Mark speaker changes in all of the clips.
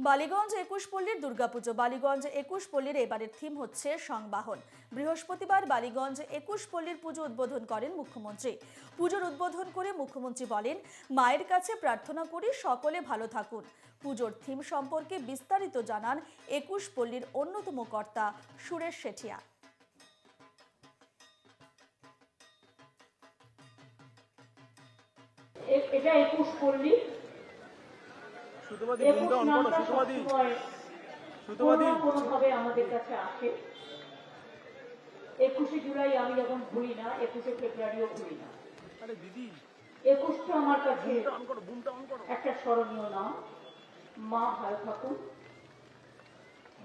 Speaker 1: বালিগঞ্জ ২১ পল্লীর দুর্গাপুজো। বালিগঞ্জ ২১ পল্লীর এবারের থিম হচ্ছে সংবাহন। বৃহস্পতিবার বালিগঞ্জ ২১ পল্লীর পুজো উদ্বোধন করেন মুখ্যমন্ত্রী। পুজোর উদ্বোধন করে মুখ্যমন্ত্রী বলেন, মায়ের কাছে প্রার্থনা করি সকলে ভালো থাকুন। পুজোর থিম সম্পর্কে বিস্তারিত জানান ২১ পল্লীর অন্যতম কর্তা সুরেশ শেঠিয়া।
Speaker 2: এটা ২১ পল্লী। কোনোভাবে আমাদের কাছে আসে। ২১শে জুলাই আমি যখন ভুলি না, ২১শে ফেব্রুয়ারিও ভুলি না। ২১টা আমার কাছে একটা স্মরণীয় নাম। মা ভালো থাকুক,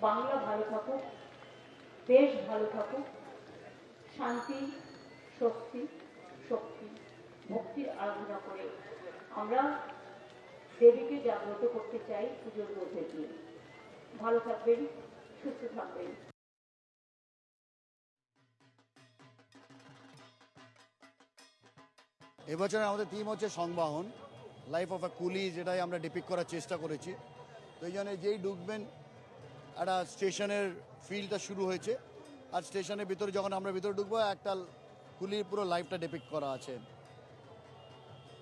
Speaker 2: বাংলা ভালো থাকুক, দেশ ভালো থাকুক, শান্তি, শক্তি, ভক্তির আরাধনা করে আমরা দেবীকে জাগ্রত করতে চাই পুজোর মধ্যে দিয়ে। ভালো থাকবেন, সুস্থ থাকবেন।
Speaker 3: এবছরে আমাদের থিম হচ্ছে সংবাহন, লাইফ অফ আ কুলি, যেটাই আমরা ডিপিক্ট করার চেষ্টা করেছি। তো এই জন্য যেই ঢুকবেন একটা স্টেশনের ফিল্ডটা শুরু হয়েছে, আর স্টেশনের ভিতরে যখন আমরা ভিতরে ঢুকবো একটা কুলির পুরো লাইফটা ডিপিক্ট করা আছে।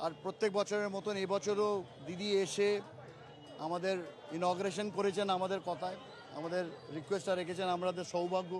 Speaker 3: আর প্রত্যেক বছরের মতন এবছরও দিদি এসে আমাদের ইনগ্রেশন করেছেন, আমাদের কথায় আমাদের রিকোয়েস্টটা রেখেছেন। আমাদের সৌভাগ্য